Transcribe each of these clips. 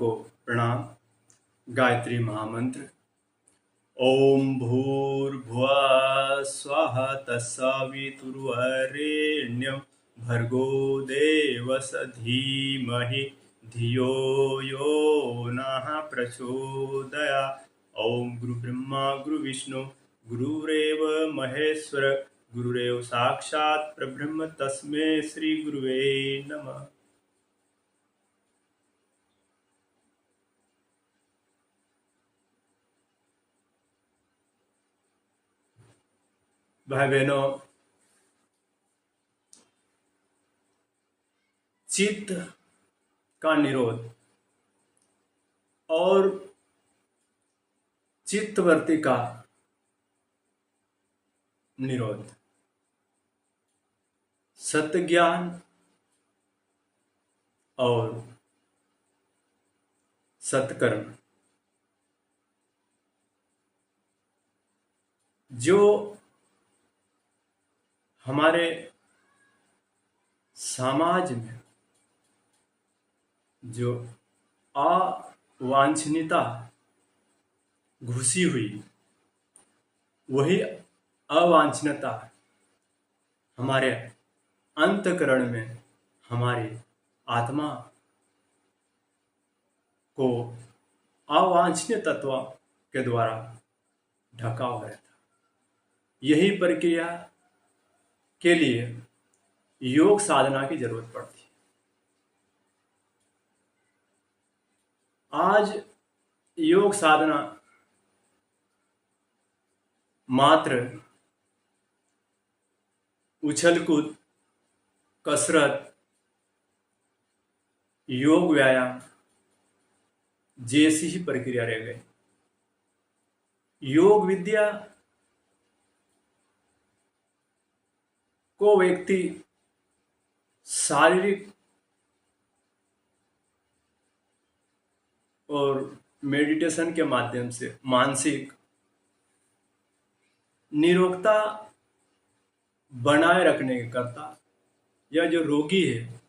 सबको प्रणाम। गायत्री महामंत्र। ओम भूर्भुवः स्वः तत्सवितुर्वरेण्यं भर्गो देवस्य धीमहि धियो यो नः प्रचोदयात्। ओम गुरुब्रह्मा गुरुविष्णु गुरुरेव महेश्वर गुरुरेव साक्षात् परब्रह्म तस्मै श्री गुरुवे नमः। भाई बहनों, चित्त का निरोध और चित्तवृत्ति का निरोध, सत्य ज्ञान और सत्कर्म जो हमारे समाज में जो अवांछनीयता घुसी हुई, वही अवांछनीयता हमारे अंतःकरण में हमारी आत्मा को अवांछनीय तत्व के द्वारा ढका हुआ रहता। यही प्रक्रिया के लिए योग साधना की जरूरत पड़ती है। आज योग साधना मात्र उछल कूद, कसरत, योग व्यायाम जैसी ही प्रक्रिया रह गई। योग विद्या को व्यक्ति शारीरिक और मेडिटेशन के माध्यम से मानसिक निरोगता बनाए रखने के करता, या जो रोगी है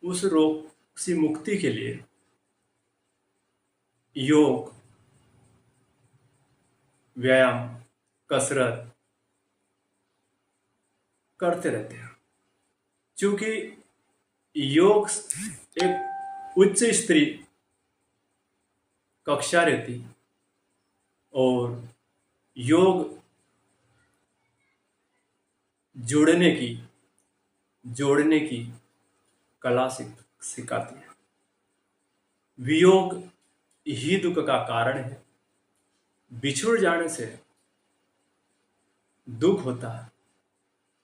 उस रोग से मुक्ति के लिए योग व्यायाम कसरत करते रहते हैं। क्योंकि योग एक उच्च स्तरीय कक्षा रहती और योग जोड़ने की कला सिखाती है। वियोग ही दुख का कारण है। बिछुड़ जाने से दुख होता है,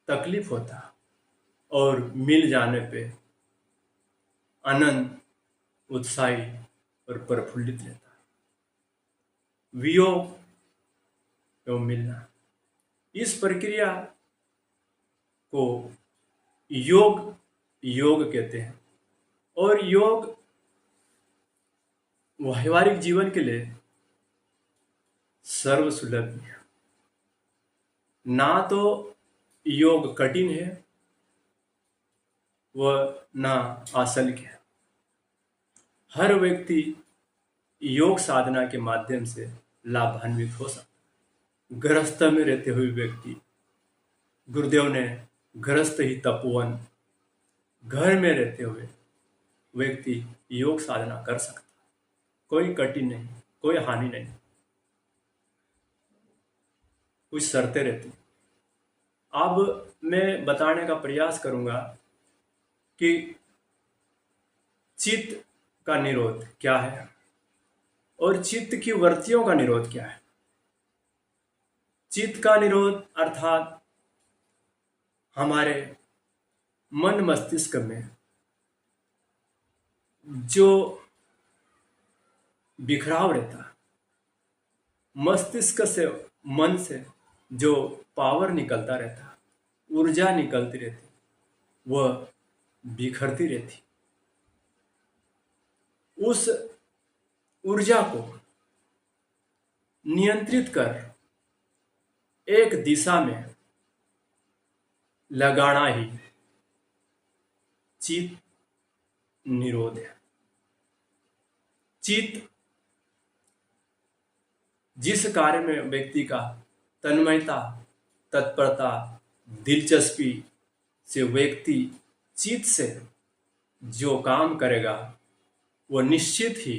तकलीफ होता है, और मिल जाने पे आनंद, उत्साही और प्रफुल्लित रहता है। वियोग एवं मिलना, इस प्रक्रिया को योग कहते हैं। और योग व्यवहारिक जीवन के लिए सर्वसुलभ है। ना तो योग कठिन है व ना आसन है। हर व्यक्ति योग साधना के माध्यम से लाभान्वित हो सकता है। गृहस्थ में रहते हुए व्यक्ति, गुरुदेव ने गृहस्थ ही तपोवन, घर में रहते हुए व्यक्ति योग साधना कर सकता है। कोई कठिन नहीं, कोई हानि नहीं, कुछ शर्तें रहती। अब मैं बताने का प्रयास करूंगा कि चित्त का निरोध क्या है और चित्त की वृत्तियों का निरोध क्या है। चित्त का निरोध अर्थात हमारे मन मस्तिष्क में जो बिखराव रहता है, मस्तिष्क से, मन से जो पावर निकलता रहता, ऊर्जा निकलती रहती, वह बिखरती रहती। उस ऊर्जा को नियंत्रित कर एक दिशा में लगाना ही चित्त निरोध है। चित्त जिस कार्य में व्यक्ति का तन्मयता, तत्परता, दिलचस्पी से व्यक्ति चित्त से जो काम करेगा वो निश्चित ही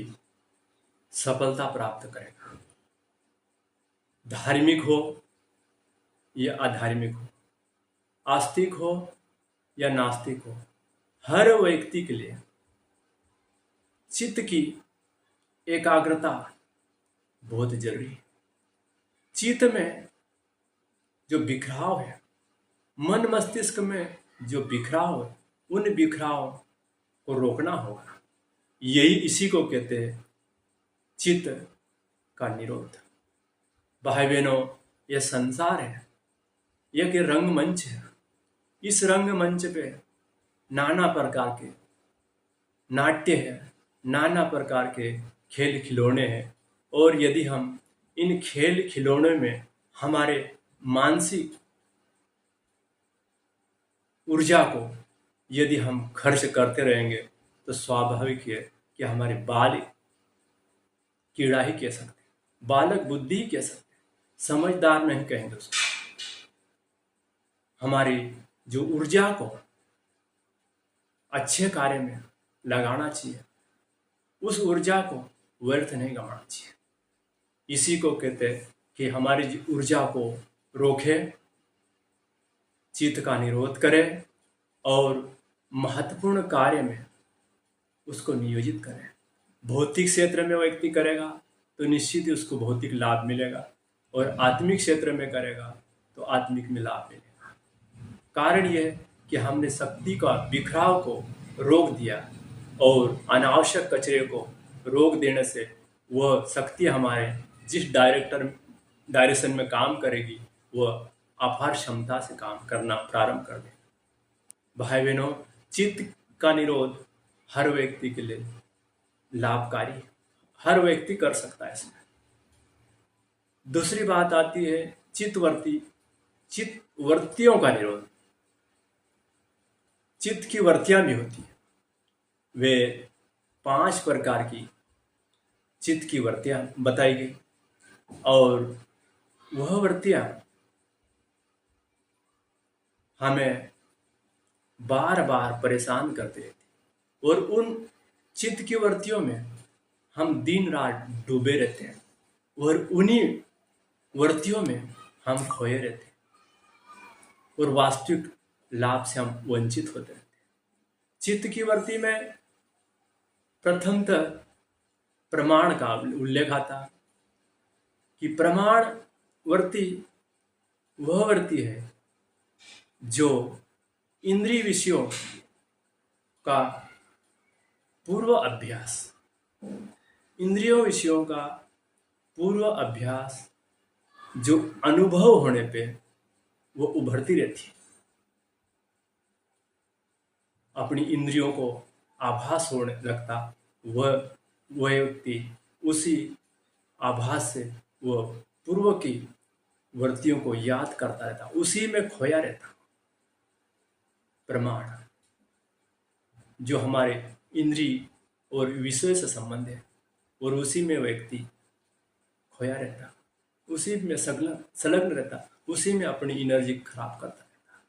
सफलता प्राप्त करेगा। धार्मिक हो या अधार्मिक हो, आस्तिक हो या नास्तिक हो, हर व्यक्ति के लिए चित्त की एकाग्रता बहुत जरूरी है। चित्त में जो बिखराव है, मन मस्तिष्क में जो बिखराव है, उन बिखराव को रोकना होगा। यही इसी को कहते हैं चित्त का निरोध। भाई बहनों, यह संसार है, यह कि रंगमंच है। इस रंगमंच पे नाना प्रकार के नाट्य है, नाना प्रकार के खेल खिलौने हैं। और यदि हम इन खेल खिलौने में हमारे मानसिक ऊर्जा को यदि हम खर्च करते रहेंगे तो स्वाभाविक है कि हमारे बाल कीड़ा ही कह सकते, बालक बुद्धि ही कह सकते, समझदार नहीं कहेंगे उसको। हमारी जो ऊर्जा को अच्छे कार्य में लगाना चाहिए, उस ऊर्जा को व्यर्थ नहीं गंवाना चाहिए। इसी को कहते हैं कि हमारी ऊर्जा को रोके, चित्त का निरोध करे और महत्वपूर्ण कार्य में उसको नियोजित करें। भौतिक क्षेत्र में व्यक्ति करेगा तो निश्चित ही उसको भौतिक लाभ मिलेगा, और आत्मिक क्षेत्र में करेगा तो आत्मिक में लाभ मिलेगा। कारण यह कि हमने शक्ति का बिखराव को रोक दिया, और अनावश्यक कचरे को रोक देने से वह शक्ति हमारे जिस डायरेक्शन में काम करेगी वह अपार क्षमता से काम करना प्रारंभ कर दे। भाई बहनों, चित्त का निरोध हर व्यक्ति के लिए लाभकारी है, हर व्यक्ति कर सकता है इसमें। दूसरी बात आती है चित्तवृत्तियों का निरोध। चित्त की वृत्तियां भी होती है। वे 5 प्रकार की चित्त की वृत्तियां बताई गई, और वह वृत्तियां हमें बार बार परेशान करते रहती, और उन चित्त की वृत्तियों में हम दिन रात डूबे रहते हैं, और उन्हीं वृत्तियों में हम खोए रहते हैं, और वास्तविक लाभ से हम वंचित होते रहते हैं। चित्त की वृत्ति में प्रथमतः प्रमाण का उल्लेख आता है कि प्रमाण वृत्ति वह वृत्ति है जो इंद्रिय विषयों का पूर्व अभ्यास, इंद्रियों विषयों का पूर्व अभ्यास जो अनुभव होने पे वो उभरती रहती है। अपनी इंद्रियों को आभास होने लगता, वह व्यक्ति उसी आभास से वह पूर्व की वृत्तियों को याद करता रहता, उसी में खोया रहता। प्रमाण जो हमारे इंद्रिय और विषय से संबंध है, और उसी में व्यक्ति खोया रहता, उसी में संलग्न रहता, उसी में अपनी एनर्जी खराब करता रहता।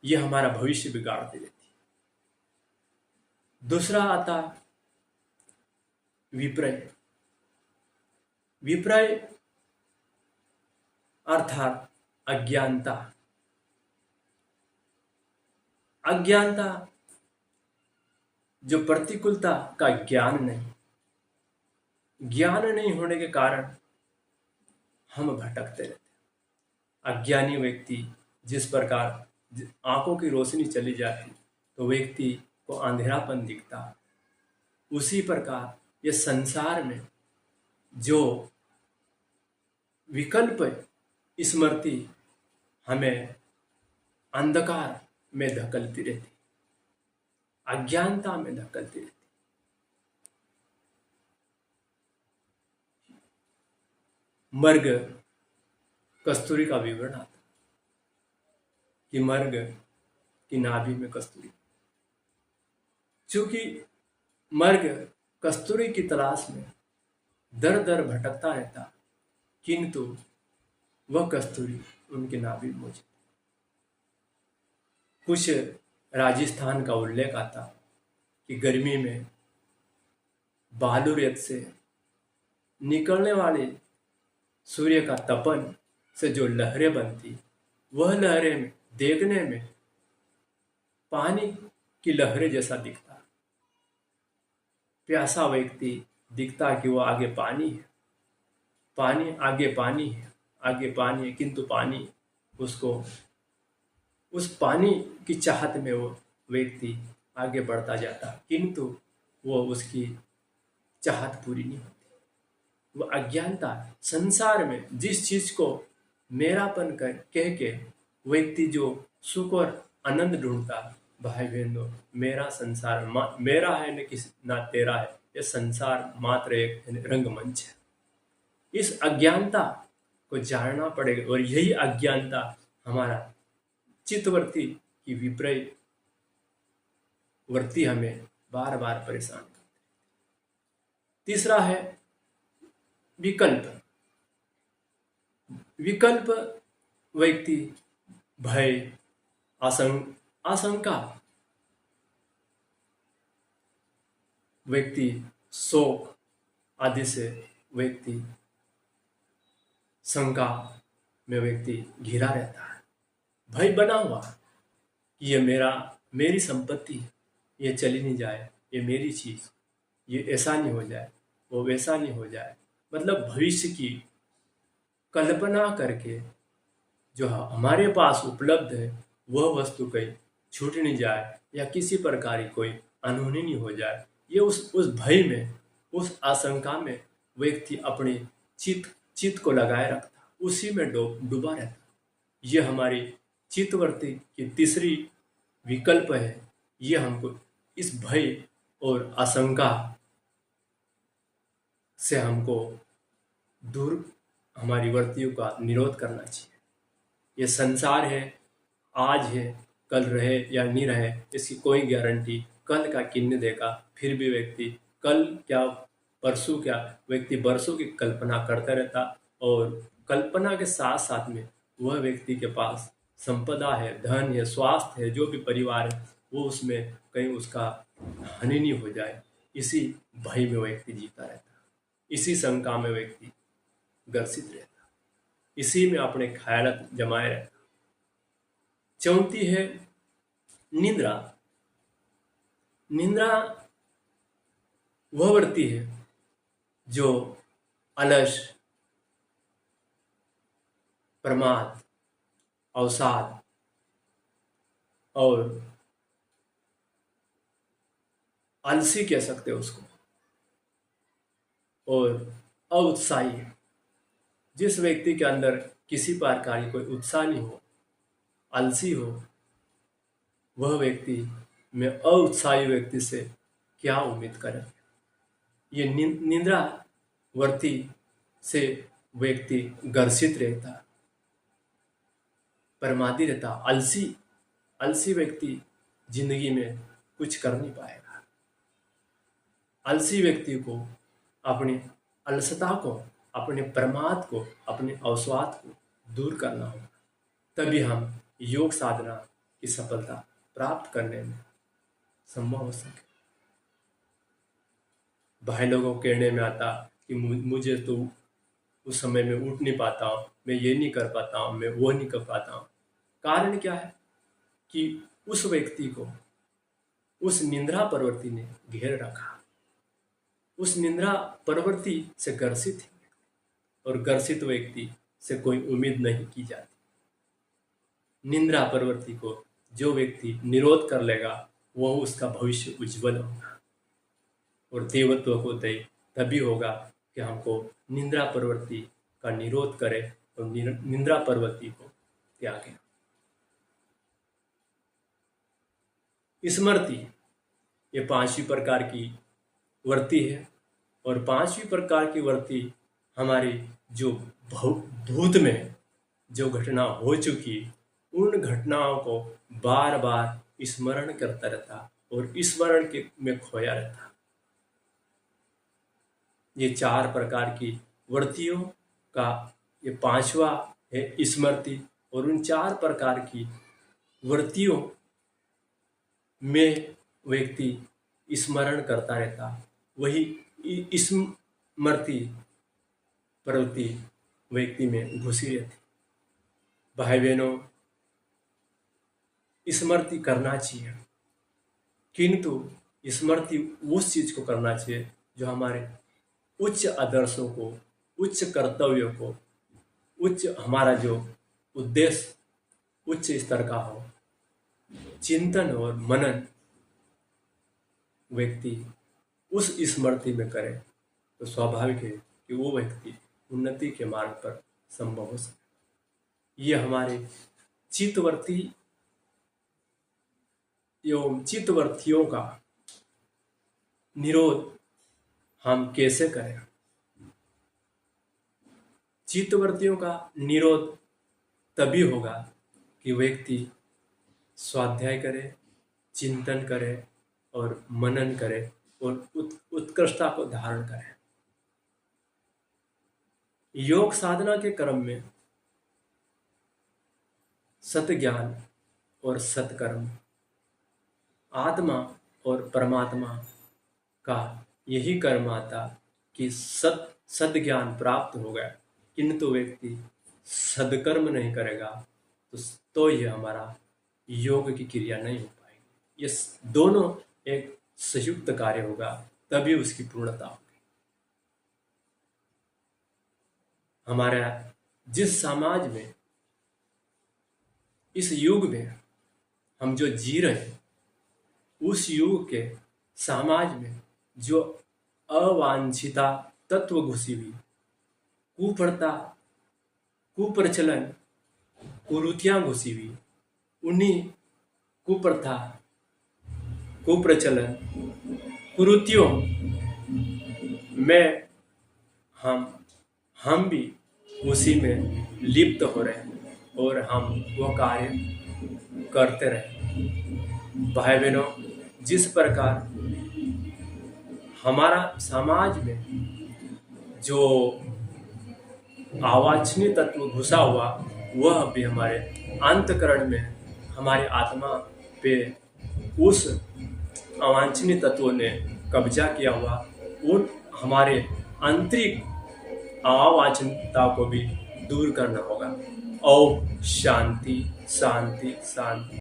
यह हमारा भविष्य बिगाड़ती रहती। दूसरा आता विपर्य। विपर्य अर्थात अज्ञानता। अज्ञानता जो प्रतिकूलता का ज्ञान नहीं होने के कारण हम भटकते रहते। अज्ञानी व्यक्ति जिस प्रकार आंखों की रोशनी चली जाती तो व्यक्ति को अंधेरापन दिखता, उसी प्रकार ये संसार में जो विकल्प स्मृति हमें अंधकार में धकेलती रहती, अज्ञानता में धकेलती रहती। मर्ग कस्तूरी का विवरण आता कि मर्ग की नाभि में कस्तूरी। चूंकि मर्ग कस्तूरी की तलाश में दर दर भटकता रहता, किंतु वह कस्तूरी उनके नाभि में मौजूद। कुछ राजस्थान का उल्लेख आता कि गर्मी में बालू रेत से निकलने वाले सूर्य का तपन से जो लहरें बनती, वह लहरें देखने में पानी की लहरें जैसा दिखता। प्यासा व्यक्ति दिखता कि वो आगे पानी है, पानी आगे पानी है, आगे पानी है, किंतु पानी उसको, उस पानी की चाहत में वो व्यक्ति आगे बढ़ता जाता, किंतु वो उसकी चाहत पूरी नहीं होती। वो अज्ञानता, संसार में जिस चीज को मेरापन कह के व्यक्ति जो सुख और आनंद ढूंढता, भाई बहनों, मेरा संसार मेरा है न किसी ना तेरा है, ये संसार मात्र एक रंगमंच है। इस अज्ञानता को जानना पड़ेगा, और यही अज्ञानता हमारा चित्तवृत्ति की विपरीत वृत्ति हमें बार बार परेशान करती है। तीसरा है विकल्प। विकल्प व्यक्ति भय, आशंका, व्यक्ति शोक आदि से व्यक्ति शंका में व्यक्ति घिरा रहता है। भय बना हुआ कि ये मेरी संपत्ति, ये चली नहीं जाए, ये मेरी चीज, ये ऐसा नहीं हो जाए, वो वैसा नहीं हो जाए। मतलब भविष्य की कल्पना करके जो हमारे पास उपलब्ध है वह वस्तु कहीं छूट नहीं जाए, या किसी प्रकार की कोई अनहोनी नहीं हो जाए। ये उस भय में, उस आशंका में व्यक्ति अपने चित्त को लगाए रखता, उसी में डूबा रहता। ये हमारी चित्तवृत्ति की तीसरी विकल्प है। ये हमको इस भय और आशंका से हमको दूर, हमारी वृत्तियों का निरोध करना चाहिए। ये संसार है, आज है, कल रहे या नहीं रहे इसकी कोई गारंटी कल का किन्ने देगा। फिर भी व्यक्ति कल क्या परसों क्या, व्यक्ति बरसों की कल्पना करता रहता, और कल्पना के साथ साथ में वह व्यक्ति के पास संपदा है, धन है, स्वास्थ्य है, जो भी परिवार है, वो उसमें कहीं उसका हानि नहीं हो जाए, इसी भय में व्यक्ति जीता रहता, इसी शंका में व्यक्ति ग्रसित रहता, इसी में अपने ख्याल जमाए रहता। चौथी है निद्रा। निद्रा वह वृत्ति है जो अलस, प्रमाद, अवसाद और आलसी कह सकते हो उसको, और अउत्साही है। जिस व्यक्ति के अंदर किसी प्रकार की कोई उत्साह नहीं हो, आलसी हो, वह व्यक्ति में अउत्साही व्यक्ति से क्या उम्मीद करें। ये निद्रा वर्ती से व्यक्ति ग्रसित रहता, प्रमादी रहता, आलसी व्यक्ति जिंदगी में कुछ कर नहीं पाएगा। आलसी व्यक्ति को अपनी अलसता को, अपने प्रमाद को, अपने अवसाद को दूर करना होगा, तभी हम योग साधना की सफलता प्राप्त करने में संभव हो सके। भाई लोगों को कहने में आता कि मुझे तो उस समय में उठ नहीं पाता हूँ, मैं ये नहीं कर पाता हूँ, मैं वो नहीं कर पाता हूँ। कारण क्या है कि उस व्यक्ति को उस निद्रा प्रवृत्ति ने घेर रखा, उस निद्रा प्रवृत्ति से ग्रसित है, और ग्रसित व्यक्ति से कोई उम्मीद नहीं की जाती। निद्रा प्रवृत्ति को जो व्यक्ति निरोध कर लेगा वह उसका भविष्य उज्जवल होगा, और देवत्व को तभी होगा कि हमको निद्रा प्रवृत्ति का निरोध करे और निद्रा प्रवृत्ति को त्यागे। स्मृति ये पांचवी प्रकार की वृत्ति है, और पांचवी प्रकार की वृत्ति हमारी जो भूत में जो घटना हो चुकी, उन घटनाओं को बार बार स्मरण करता रहता और स्मरण के में खोया रहता। ये 4 प्रकार की वृत्तियों का ये 5वां है स्मृति। और उन 4 प्रकार की वृत्तियों में व्यक्ति स्मरण करता रहता, वही स्मृति प्रवृत्ति व्यक्ति में घुसी रहती। भाई बहनों, स्मृति करना चाहिए, किंतु स्मृति उस चीज को करना चाहिए जो हमारे उच्च आदर्शों को, उच्च कर्तव्यों को, उच्च हमारा जो उद्देश्य उच्च स्तर का हो। चिंतन और मनन व्यक्ति उस स्मृति में करे तो स्वाभाविक है कि वो व्यक्ति उन्नति के मार्ग पर संभव हो सके। ये हमारे चित्तवृत्ति एवं चित्तवृत्तियों का निरोध हम कैसे करें? चित्तवृत्तियों का निरोध तभी होगा कि व्यक्ति स्वाध्याय करे, चिंतन करे और मनन करे और उत्कृष्टता को धारण करे। योग साधना के क्रम में सत ज्ञान और सत्कर्म, आत्मा और परमात्मा का यही कर्म आता कि सद ज्ञान प्राप्त हो गया, किंतु व्यक्ति सदकर्म नहीं करेगा तो यह हमारा योग की क्रिया नहीं हो पाएगी। ये दोनों एक संयुक्त कार्य होगा, तभी उसकी पूर्णता होगी। हमारा जिस समाज में, इस युग में हम जो जी रहे हैं, उस युग के समाज में जो अवांछिता तत्व घुसी हुई, कुप्रथा, कुप्रचलन, कुरीतियां घुसी हुई, उन्हीं कुप्रथा, कुप्रचलन, कुरीतियों में हम भी उसी में लिप्त हो रहे हैं और हम वो कार्य करते रहे। भाई बहनों, जिस प्रकार हमारा समाज में जो अवांछनीय तत्व घुसा हुआ, वह भी हमारे अंतःकरण में, हमारी आत्मा पे उस अवांछनीय तत्वों ने कब्जा किया हुआ। उन हमारे आंतरिक अवांछनीयता को भी दूर करना होगा। ओम शांति शांति शांति।